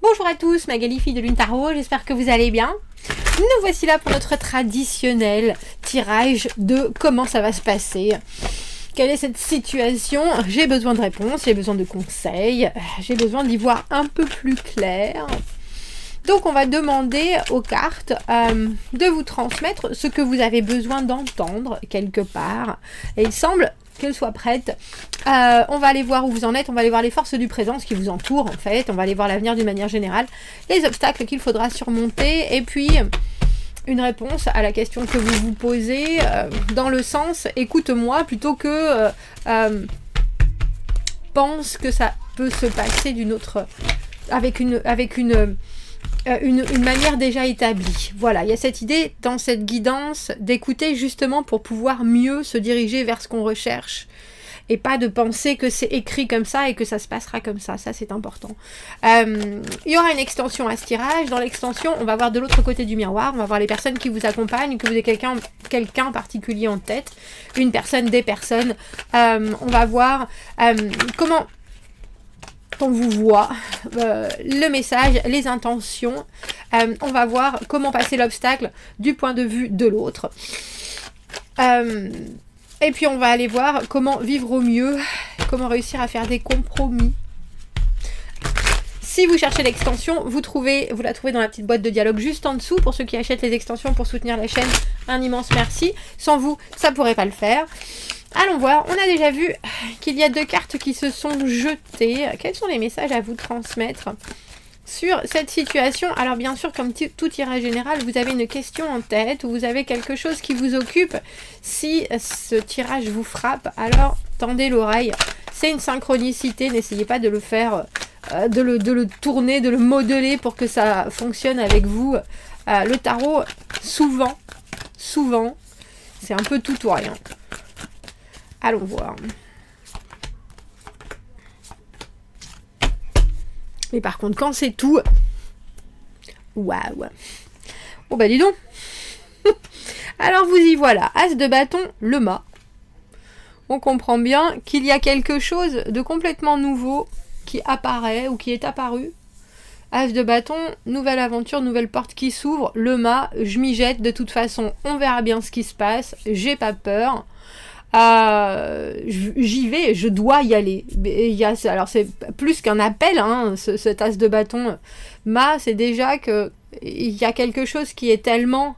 Bonjour à tous, Magali, fille de Lune Tarot, j'espère que vous allez bien. Nous voici là pour notre traditionnel tirage de comment ça va se passer. Quelle est cette situation? J'ai besoin de réponses, j'ai besoin de conseils, j'ai besoin d'y voir un peu plus clair. Donc on va demander aux cartes de vous transmettre ce que vous avez besoin d'entendre quelque part. Et il semble qu'elles soient prêtes. On va aller voir où vous en êtes, on va aller voir les forces du présent, ce qui vous entoure en fait, on va aller voir l'avenir d'une manière générale, les obstacles qu'il faudra surmonter, et puis une réponse à la question que vous vous posez, dans le sens écoute-moi plutôt que pense que ça peut se passer d'une autre, avec une manière déjà établie. Voilà, il y a cette idée dans cette guidance d'écouter justement pour pouvoir mieux se diriger vers ce qu'on recherche et pas de penser que c'est écrit comme ça et que ça se passera comme ça. Ça, c'est important. Il y aura une extension à ce tirage. Dans l'extension, on va voir de l'autre côté du miroir, on va voir les personnes qui vous accompagnent, que vous avez quelqu'un particulier en tête, une personne, des personnes. On va voir comment on vous voit, le message, les intentions. On va voir comment passer l'obstacle du point de vue de l'autre. Et puis on va aller voir comment vivre au mieux, comment réussir à faire des compromis. Si vous cherchez l'extension, vous la trouvez dans la petite boîte de dialogue juste en dessous. Pour ceux qui achètent les extensions pour soutenir la chaîne, un immense merci. Sans vous, ça ne pourrait pas le faire. Allons voir, on a déjà vu qu'il y a 2 cartes qui se sont jetées. Quels sont les messages à vous transmettre sur cette situation? Alors bien sûr, comme tout tirage général, vous avez une question en tête ou vous avez quelque chose qui vous occupe. Si ce tirage vous frappe, alors tendez l'oreille. C'est une synchronicité, n'essayez pas de le faire, de le tourner, de le modeler pour que ça fonctionne avec vous. Le tarot, souvent, c'est un peu tout ou rien. Allons voir. Mais par contre, quand c'est tout... Waouh. Bon bah dis donc. Alors vous y voilà. As de bâton, le mât. On comprend bien qu'il y a quelque chose de complètement nouveau qui apparaît ou qui est apparu. As de bâton, nouvelle aventure, nouvelle porte qui s'ouvre. Le mât, je m'y jette. De toute façon, on verra bien ce qui se passe. J'ai pas peur. J'y vais, je dois y aller. Alors c'est plus qu'un appel, hein, cet as de bâton. C'est déjà que il y a quelque chose qui est tellement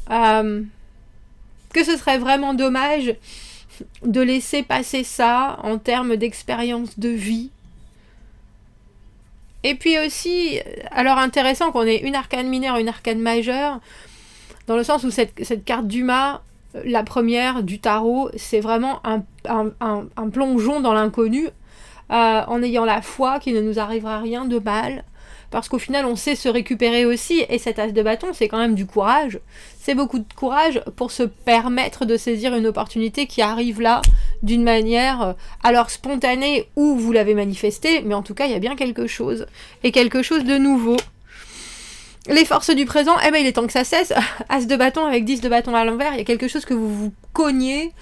que ce serait vraiment dommage de laisser passer ça en termes d'expérience de vie. Et puis aussi, alors intéressant qu'on ait une arcane mineure et une arcane majeure, dans le sens où cette carte du mât, la première du tarot, c'est vraiment un plongeon dans l'inconnu, en ayant la foi qu'il ne nous arrivera rien de mal, parce qu'au final on sait se récupérer aussi, et cet as de bâton c'est quand même du courage, c'est beaucoup de courage pour se permettre de saisir une opportunité qui arrive là d'une manière alors spontanée ou vous l'avez manifesté, mais en tout cas il y a bien quelque chose, et quelque chose de nouveau. Les forces du présent, eh ben il est temps que ça cesse. As de bâton avec 10 de bâton à l'envers, il y a quelque chose que vous vous cognez.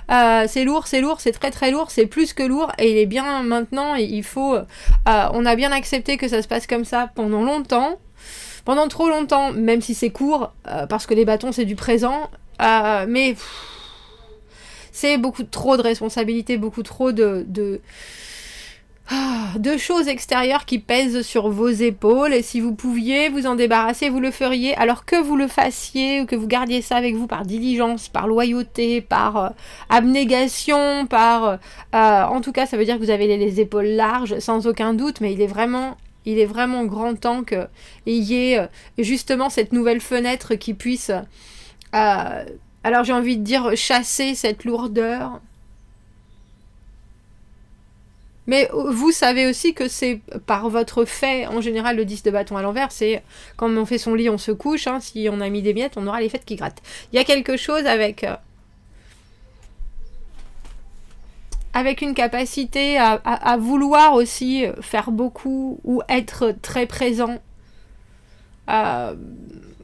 C'est lourd, c'est très très lourd, c'est plus que lourd, et il est bien maintenant, il faut... on a bien accepté que ça se passe comme ça pendant longtemps, pendant trop longtemps, même si c'est court, parce que les bâtons c'est du présent, mais c'est beaucoup trop de responsabilités, beaucoup trop de choses extérieures qui pèsent sur vos épaules, et si vous pouviez vous en débarrasser, vous le feriez, alors que vous le fassiez ou que vous gardiez ça avec vous par diligence, par loyauté, par abnégation, en tout cas ça veut dire que vous avez les épaules larges sans aucun doute, mais il est vraiment grand temps qu'il y ait justement cette nouvelle fenêtre qui puisse alors j'ai envie de dire chasser cette lourdeur. Mais vous savez aussi que c'est par votre fait, en général le 10 de bâton à l'envers, c'est quand on fait son lit, on se couche, hein, si on a mis des miettes, on aura les fêtes qui grattent. Il y a quelque chose avec une capacité à vouloir aussi faire beaucoup ou être très présent,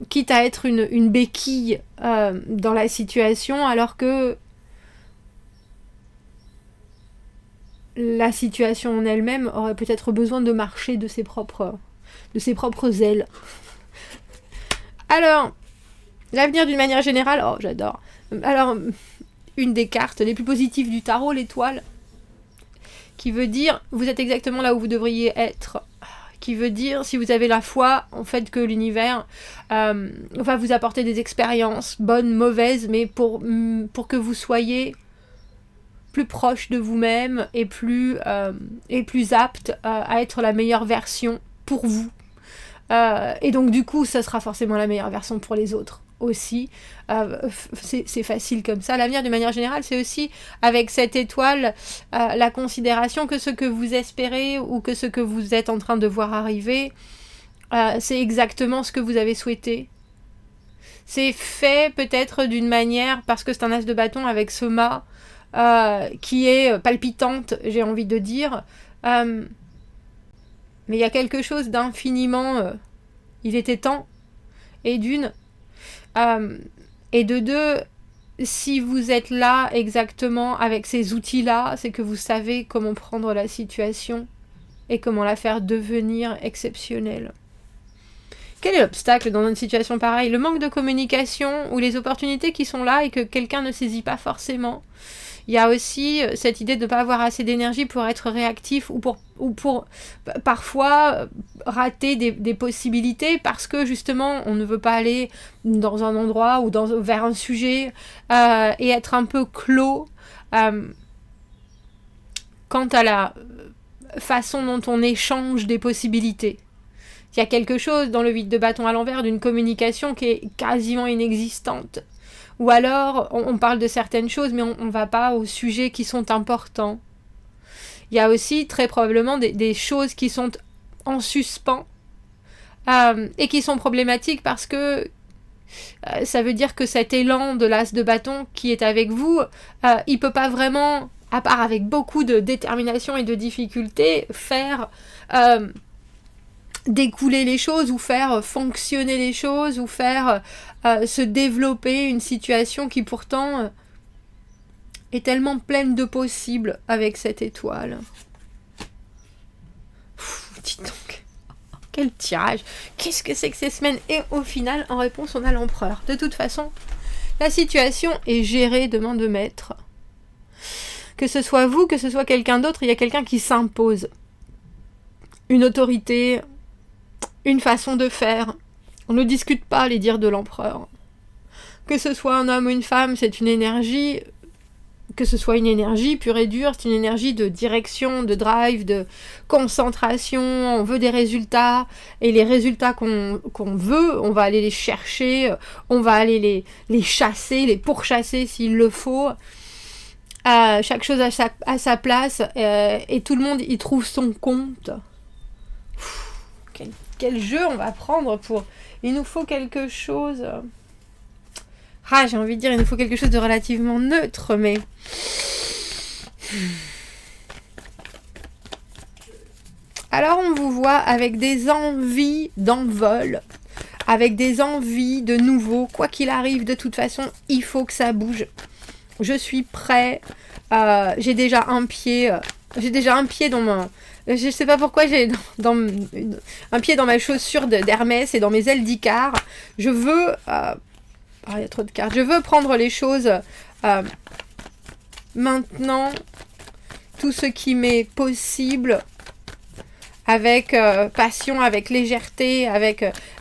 quitte à être une béquille dans la situation, alors que la situation en elle-même aurait peut-être besoin de marcher de ses propres de ses propres ailes. Alors, l'avenir d'une manière générale, oh j'adore. Alors, une des cartes les plus positives du tarot, l'étoile, qui veut dire vous êtes exactement là où vous devriez être. Qui veut dire, si vous avez la foi, en fait, que l'univers va vous apporter des expériences, bonnes, mauvaises, mais pour que vous soyez plus proche de vous-même et plus apte à être la meilleure version pour vous. Et donc, du coup, ça sera forcément la meilleure version pour les autres aussi. C'est facile comme ça. L'avenir, de manière générale, c'est aussi, avec cette étoile, la considération que ce que vous espérez ou que ce que vous êtes en train de voir arriver, c'est exactement ce que vous avez souhaité. C'est fait peut-être d'une manière, parce que c'est un as de bâton avec ce mât, qui est palpitante, j'ai envie de dire. Mais il y a quelque chose d'infiniment... il était temps. Et d'une... et de deux, si vous êtes là exactement avec ces outils-là, c'est que vous savez comment prendre la situation et comment la faire devenir exceptionnelle. Quel est l'obstacle dans une situation pareille? Le manque de communication ou les opportunités qui sont là et que quelqu'un ne saisit pas forcément. Il y a aussi cette idée de ne pas avoir assez d'énergie pour être réactif ou pour parfois rater des possibilités parce que justement on ne veut pas aller dans un endroit ou vers un sujet et être un peu clos quant à la façon dont on échange des possibilités. Il y a quelque chose dans le 8 de bâton à l'envers d'une communication qui est quasiment inexistante. Ou alors, on parle de certaines choses, mais on ne va pas aux sujets qui sont importants. Il y a aussi très probablement des choses qui sont en suspens et qui sont problématiques parce que ça veut dire que cet élan de l'as de bâton qui est avec vous, il ne peut pas vraiment, à part avec beaucoup de détermination et de difficulté, faire... découler les choses ou faire fonctionner les choses ou faire se développer une situation qui pourtant est tellement pleine de possibles avec cette étoile. Dis donc, quel tirage! Qu'est-ce que c'est que ces semaines? Et au final, en réponse, on a l'empereur. De toute façon, la situation est gérée de main de maître. Que ce soit vous, que ce soit quelqu'un d'autre, il y a quelqu'un qui s'impose. Une autorité... une façon de faire. On ne discute pas les dires de l'empereur. Que ce soit un homme ou une femme, c'est une énergie, que ce soit une énergie pure et dure, c'est une énergie de direction, de drive, de concentration, on veut des résultats, et les résultats qu'on veut, on va aller les chercher, on va aller les chasser, les pourchasser s'il le faut. Chaque chose à sa place, et tout le monde y trouve son compte. Quel jeu on va prendre pour... Il nous faut quelque chose... j'ai envie de dire, il nous faut quelque chose de relativement neutre, mais... Alors on vous voit avec des envies d'envol, avec des envies de nouveau. Quoi qu'il arrive, de toute façon, il faut que ça bouge. Je suis prêt. J'ai déjà un pied dans mon... Je sais pas pourquoi j'ai un pied dans ma chaussure d'Hermès et dans mes ailes d'Icare. Je veux... il y a trop de cartes. Je veux prendre les choses maintenant. Tout ce qui m'est possible. Avec passion, avec légèreté,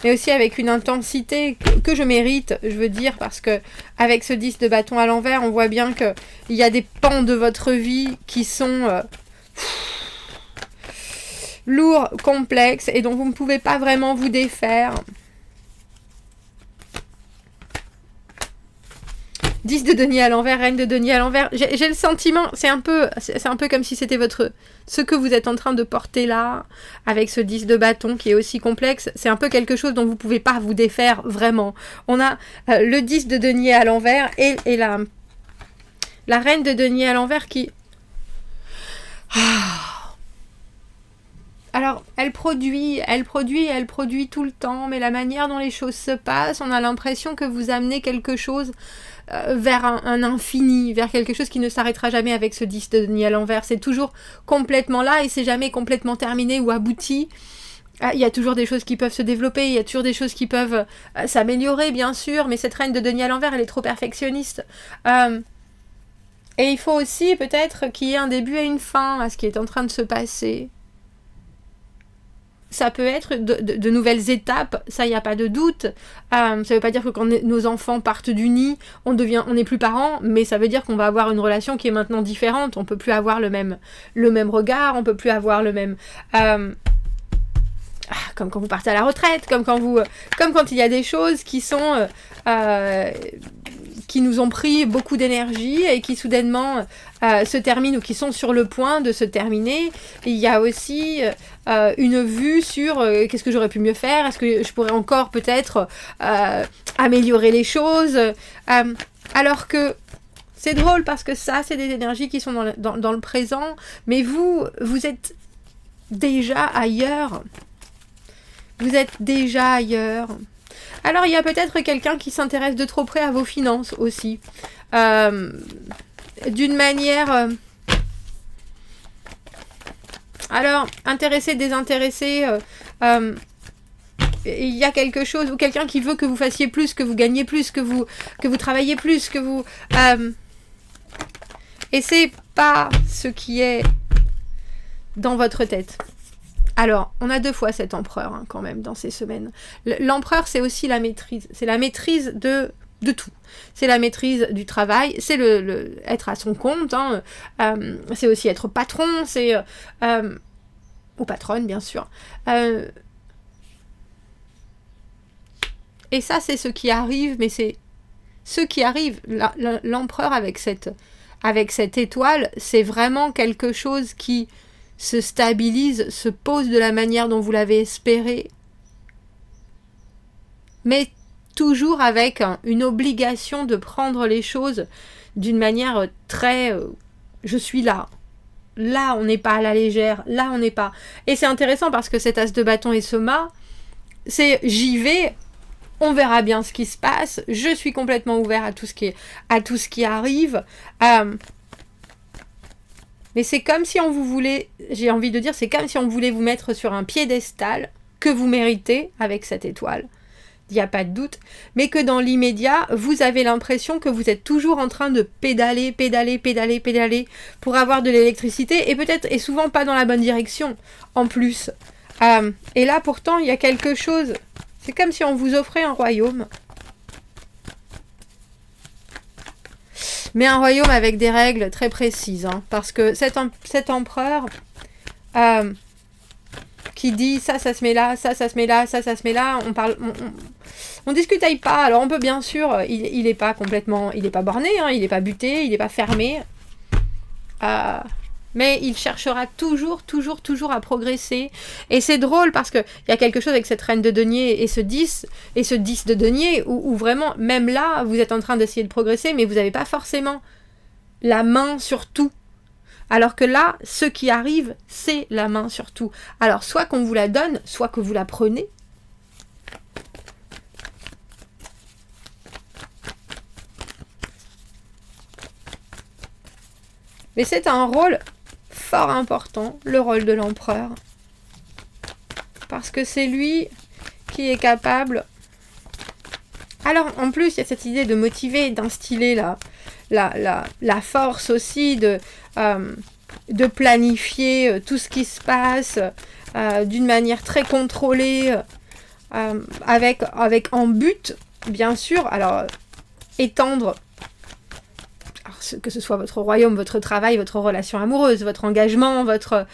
mais aussi avec une intensité que je mérite, je veux dire, parce que avec ce 10 de bâton à l'envers, on voit bien qu'il y a des pans de votre vie qui sont... lourd, complexe et dont vous ne pouvez pas vraiment vous défaire. 10 de denier à l'envers, reine de denier à l'envers. J'ai le sentiment, c'est un peu comme si c'était ce que vous êtes en train de porter là, avec ce 10 de bâton qui est aussi complexe. C'est un peu quelque chose dont vous ne pouvez pas vous défaire vraiment. On a le 10 de denier à l'envers et la reine de denier à l'envers qui... Alors, elle produit tout le temps, mais la manière dont les choses se passent, on a l'impression que vous amenez quelque chose vers un infini, vers quelque chose qui ne s'arrêtera jamais avec ce 10 de denier à l'envers. C'est toujours complètement là et c'est jamais complètement terminé ou abouti. Il y a toujours des choses qui peuvent se développer, il y a toujours des choses qui peuvent s'améliorer, bien sûr, mais cette reine de denier à l'envers, elle est trop perfectionniste. Et il faut aussi peut-être qu'il y ait un début et une fin à ce qui est en train de se passer. Ça peut être de nouvelles étapes, ça, il n'y a pas de doute. Ça ne veut pas dire que quand nos enfants partent du nid, on n'est plus parents, mais ça veut dire qu'on va avoir une relation qui est maintenant différente. On ne peut plus avoir le même regard, on ne peut plus avoir le même... comme quand vous partez à la retraite, comme quand il y a des choses qui sont... qui nous ont pris beaucoup d'énergie et qui soudainement se terminent ou qui sont sur le point de se terminer. Il y a aussi une vue sur qu'est-ce que j'aurais pu mieux faire, est-ce que je pourrais encore peut-être améliorer les choses, alors que c'est drôle parce que ça, c'est des énergies qui sont dans le présent, mais vous êtes déjà ailleurs. Vous êtes déjà ailleurs. Alors, il y a peut-être quelqu'un qui s'intéresse de trop près à vos finances aussi. D'une manière... Alors, intéressé, désintéressé, il y a quelque chose, ou quelqu'un qui veut que vous fassiez plus, que vous gagnez plus, que vous travaillez plus, que vous... Et c'est pas ce qui est dans votre tête. Alors, on a 2 fois cet empereur quand même dans ces semaines. L'empereur, c'est aussi la maîtrise. C'est la maîtrise de tout. C'est la maîtrise du travail, c'est être à son compte, c'est aussi être patron, c'est... ou patronne, bien sûr. Et ça, c'est ce qui arrive, mais c'est ce qui arrive. L'empereur avec cette étoile, c'est vraiment quelque chose qui... se stabilise, se pose de la manière dont vous l'avez espéré, mais toujours avec une obligation de prendre les choses d'une manière très je suis là. Là, on n'est pas à la légère, là, on n'est pas... Et c'est intéressant parce que cet as de bâton et ce mât, c'est j'y vais, on verra bien ce qui se passe, je suis complètement ouvert à tout ce qui arrive. Mais c'est comme si on vous voulait, j'ai envie de dire, c'est comme si on voulait vous mettre sur un piédestal que vous méritez avec cette étoile. Il n'y a pas de doute. Mais que dans l'immédiat, vous avez l'impression que vous êtes toujours en train de pédaler pour avoir de l'électricité et peut-être, et souvent pas dans la bonne direction en plus. Et là, pourtant, il y a quelque chose. C'est comme si on vous offrait un royaume. Mais un royaume avec des règles très précises, parce que cet empereur qui dit ça se met là, ça se met là, ça se met là, on discutaille pas. Alors on peut bien sûr, il est pas complètement, il est pas borné, il est pas buté, il est pas fermé, mais il cherchera toujours à progresser. Et c'est drôle parce que il y a quelque chose avec cette reine de denier et ce 10 de denier où vraiment, même là, vous êtes en train d'essayer de progresser, mais vous n'avez pas forcément la main sur tout. Alors que là, ce qui arrive, c'est la main sur tout. Alors, soit qu'on vous la donne, soit que vous la prenez. Mais c'est un rôle fort important, le rôle de l'empereur. Parce que c'est lui qui est capable... Alors, en plus, il y a cette idée de motiver, d'instiller la force aussi, de planifier tout ce qui se passe d'une manière très contrôlée, avec en but, bien sûr, alors étendre, que ce soit votre royaume, votre travail, votre relation amoureuse, votre engagement, votre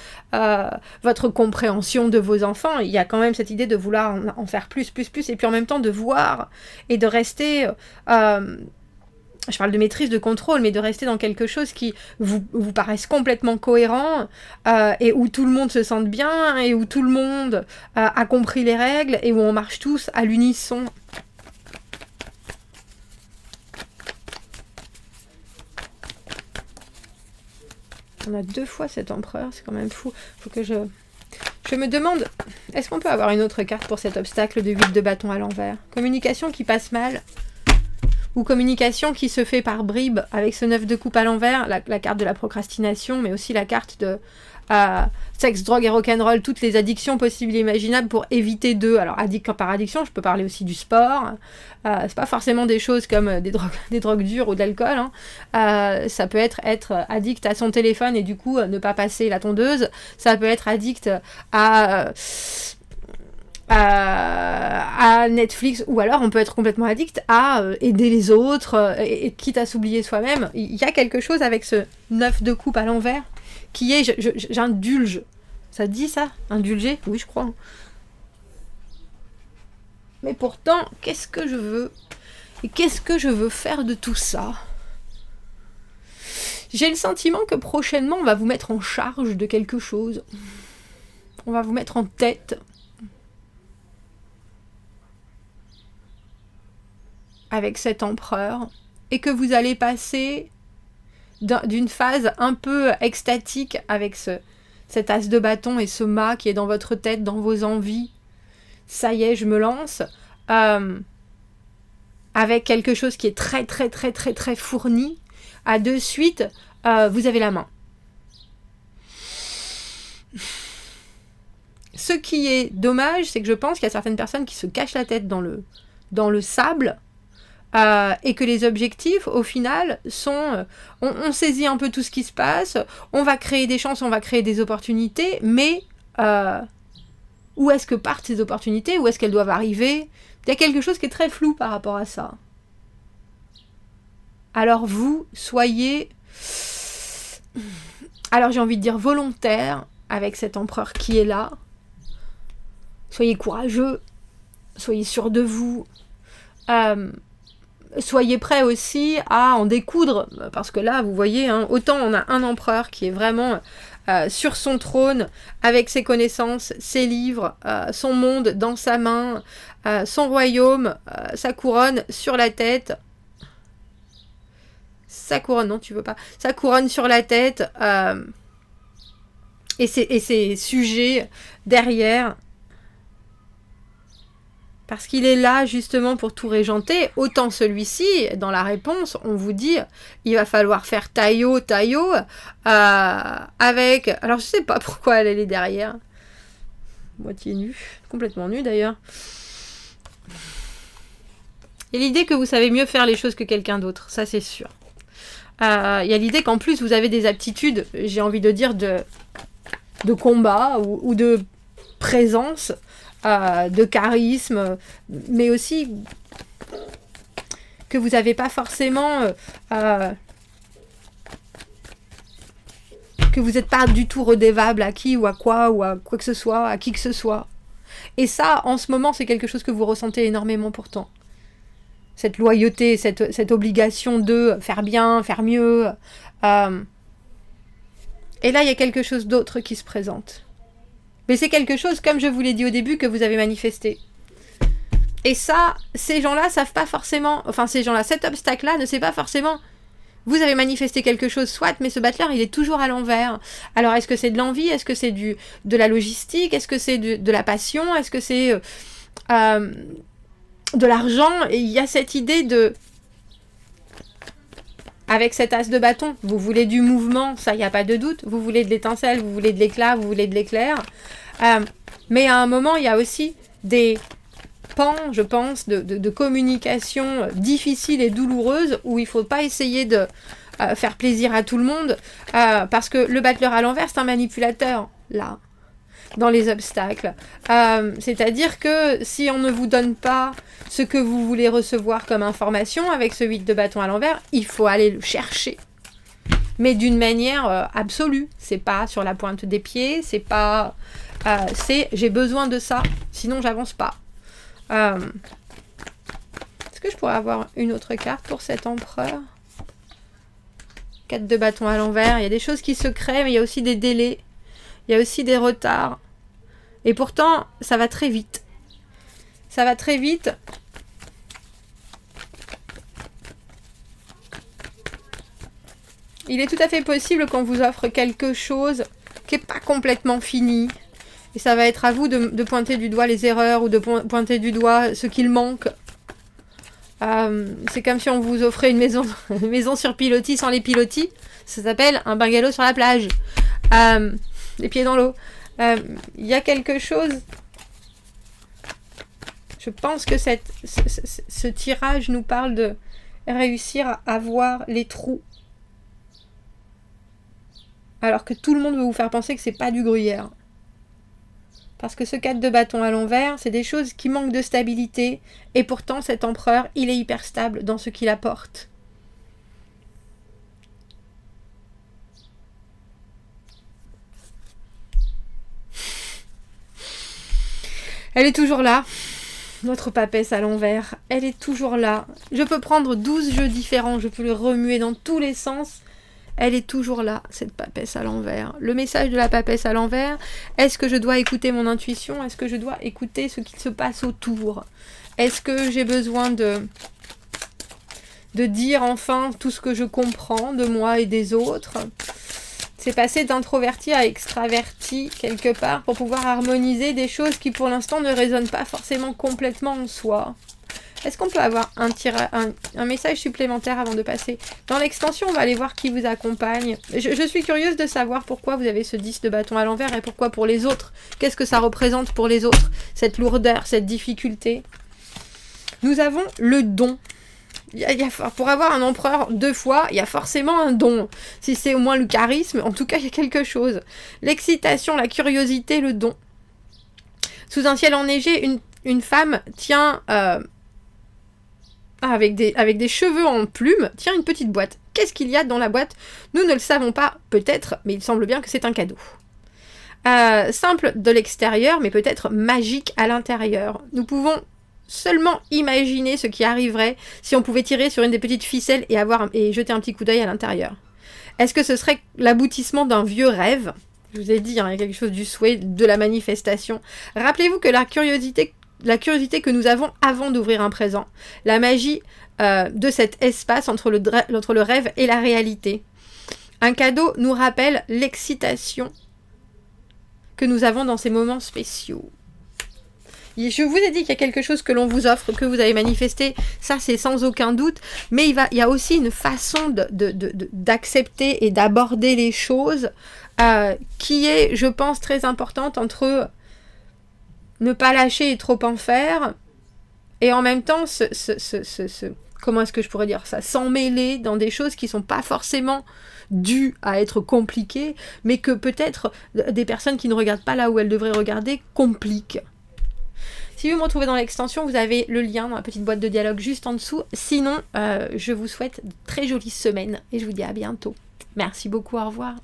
compréhension de vos enfants. Il y a quand même cette idée de vouloir en faire plus, et puis en même temps de voir et de rester... je parle de maîtrise, de contrôle, mais de rester dans quelque chose qui vous paraisse complètement cohérent, et où tout le monde se sente bien, et où tout le monde a compris les règles, et où on marche tous à l'unisson. On a 2 fois cet empereur, c'est quand même fou. Faut que je me demande, est-ce qu'on peut avoir une autre carte pour cet obstacle de 8 de bâton à l'envers ? Communication qui passe mal. ou communication qui se fait par bribes avec ce 9 de coupe à l'envers, la carte de la procrastination, mais aussi la carte de sexe, drogue et rock'n'roll, toutes les addictions possibles et imaginables pour éviter alors par addiction, je peux parler aussi du sport, c'est pas forcément des choses comme des drogues dures ou de l'alcool, hein. Ça peut être addict à son téléphone et du coup ne pas passer la tondeuse, ça peut être addict à Netflix, ou alors on peut être complètement addict à aider les autres, et quitte à s'oublier soi-même. Il y a quelque chose avec ce 9 de coupe à l'envers qui est j'indulge. Ça dit ça? Indulger? Oui, je crois. Mais pourtant, qu'est-ce que je veux? Et qu'est-ce que je veux faire de tout ça? J'ai le sentiment que prochainement, on va vous mettre en charge de quelque chose. On va vous mettre en tête. Avec cet empereur. Et que vous allez passer d'une phase un peu extatique avec cet as de bâton et ce mât qui est dans votre tête, dans vos envies. Ça y est, je me lance. Avec quelque chose qui est très, très, très, très, très fourni. À de suite, vous avez la main. Ce qui est dommage, c'est que je pense qu'il y a certaines personnes qui se cachent la tête dans le sable. Et que les objectifs, au final, sont... on saisit un peu tout ce qui se passe, on va créer des chances, on va créer des opportunités, mais où est-ce que partent ces opportunités? Où est-ce qu'elles doivent arriver? Il y a quelque chose qui est très flou par rapport à ça. Alors vous, soyez... Alors j'ai envie de dire volontaire avec cet empereur qui est là. Soyez courageux, soyez sûr de vous. Soyez prêts aussi à en découdre, parce que là, vous voyez, hein, autant on a un empereur qui est vraiment sur son trône, avec ses connaissances, ses livres, son monde dans sa main, son royaume, sa couronne sur la tête. Sa couronne, non, tu veux pas. Sa couronne sur la tête, et ses sujets derrière. Parce qu'il est là justement pour tout régenter. Autant celui-ci, dans la réponse, on vous dit, il va falloir faire taillot, avec... Alors je sais pas pourquoi elle est derrière. Moitié nue, complètement nue d'ailleurs. Il y a l'idée que vous savez mieux faire les choses que quelqu'un d'autre, ça c'est sûr. Il y a l'idée qu'en plus vous avez des aptitudes, j'ai envie de dire, de combat ou de présence, de charisme, mais aussi que vous n'avez pas forcément... que vous n'êtes pas du tout redevable à qui ou à quoi que ce soit, à qui que ce soit. Et ça, en ce moment, c'est quelque chose que vous ressentez énormément pourtant. Cette loyauté, cette obligation de faire bien, faire mieux. Et là, il y a quelque chose d'autre qui se présente. Mais c'est quelque chose, comme je vous l'ai dit au début, que vous avez manifesté. Et ça, ces gens-là savent pas forcément... Enfin, ces gens-là, cet obstacle-là ne sait pas forcément... Vous avez manifesté quelque chose, soit, mais ce battleur, il est toujours à l'envers. Alors, est-ce que c'est de l'envie? Est-ce que c'est de la logistique? Est-ce que c'est de la passion? Est-ce que c'est de l'argent? Et il y a cette idée de... Avec cet as de bâton, vous voulez du mouvement, ça, il n'y a pas de doute. Vous voulez de l'étincelle, vous voulez de l'éclat, vous voulez de l'éclair. Mais à un moment, il y a aussi des pans, je pense, de communication difficiles et douloureuses où il ne faut pas essayer de faire plaisir à tout le monde. Parce que le battleur à l'envers, c'est un manipulateur, là, dans les obstacles. C'est-à-dire que si on ne vous donne pas ce que vous voulez recevoir comme information avec ce 8 de bâton à l'envers, il faut aller le chercher. Mais d'une manière absolue. C'est pas sur la pointe des pieds, c'est pas... c'est j'ai besoin de ça, sinon j'avance pas. Est-ce que je pourrais avoir une autre carte pour cet empereur? 4 de bâton à l'envers, il y a des choses qui se créent, mais il y a aussi des délais. Il y a aussi des retards. Et pourtant, ça va très vite. Ça va très vite. Il est tout à fait possible qu'on vous offre quelque chose qui n'est pas complètement fini. Et ça va être à vous de pointer du doigt les erreurs ou de pointer du doigt ce qu'il manque. C'est comme si on vous offrait une maison, une maison sur pilotis sans les pilotis. Ça s'appelle un bungalow sur la plage. Les pieds dans l'eau. Il y a quelque chose... Je pense que ce tirage nous parle de réussir à voir les trous. Alors que tout le monde veut vous faire penser que c'est pas du gruyère. Parce que ce 4 de bâton à l'envers, c'est des choses qui manquent de stabilité. Et pourtant, cet empereur, il est hyper stable dans ce qu'il apporte. Elle est toujours là. Notre papesse à l'envers. Elle est toujours là. Je peux prendre 12 jeux différents. Je peux le remuer dans tous les sens. Elle est toujours là, cette papesse à l'envers. Le message de la papesse à l'envers, est-ce que je dois écouter mon intuition? Est-ce que je dois écouter ce qui se passe autour? Est-ce que j'ai besoin de dire enfin tout ce que je comprends de moi et des autres? C'est passer d'introverti à extraverti quelque part pour pouvoir harmoniser des choses qui pour l'instant ne résonnent pas forcément complètement en soi. Est-ce qu'on peut avoir un message supplémentaire avant de passer dans l'extension? On va aller voir qui vous accompagne. Je suis curieuse de savoir pourquoi vous avez ce 10 de bâton à l'envers et pourquoi pour les autres. Qu'est-ce que ça représente pour les autres? Cette lourdeur, cette difficulté. Nous avons le don. Pour avoir un empereur 2 fois, il y a forcément un don. Si c'est au moins le charisme, en tout cas, il y a quelque chose. L'excitation, la curiosité, le don. Sous un ciel enneigé, une femme tient... avec des cheveux en plumes, tient une petite boîte. Qu'est-ce qu'il y a dans la boîte? Nous ne le savons pas, peut-être, mais il semble bien que c'est un cadeau. Simple de l'extérieur, mais peut-être magique à l'intérieur. Nous pouvons seulement imaginer ce qui arriverait si on pouvait tirer sur une des petites ficelles et jeter un petit coup d'œil à l'intérieur. Est-ce que ce serait l'aboutissement d'un vieux rêve? Je vous ai dit, il y a quelque chose du souhait, de la manifestation. Rappelez-vous que la curiosité que nous avons avant d'ouvrir un présent, la magie de cet espace entre le rêve et la réalité. Un cadeau nous rappelle l'excitation que nous avons dans ces moments spéciaux. Je vous ai dit qu'il y a quelque chose que l'on vous offre, que vous avez manifesté, ça c'est sans aucun doute, mais il y a aussi une façon d'accepter et d'aborder les choses qui est, je pense, très importante entre ne pas lâcher et trop en faire, et en même temps, comment est-ce que je pourrais dire ça, s'emmêler dans des choses qui sont pas forcément dues à être compliquées, mais que peut-être des personnes qui ne regardent pas là où elles devraient regarder compliquent. Si vous me retrouvez dans l'extension, vous avez le lien dans la petite boîte de dialogue juste en dessous. Sinon, je vous souhaite de très jolies semaines et je vous dis à bientôt. Merci beaucoup, au revoir.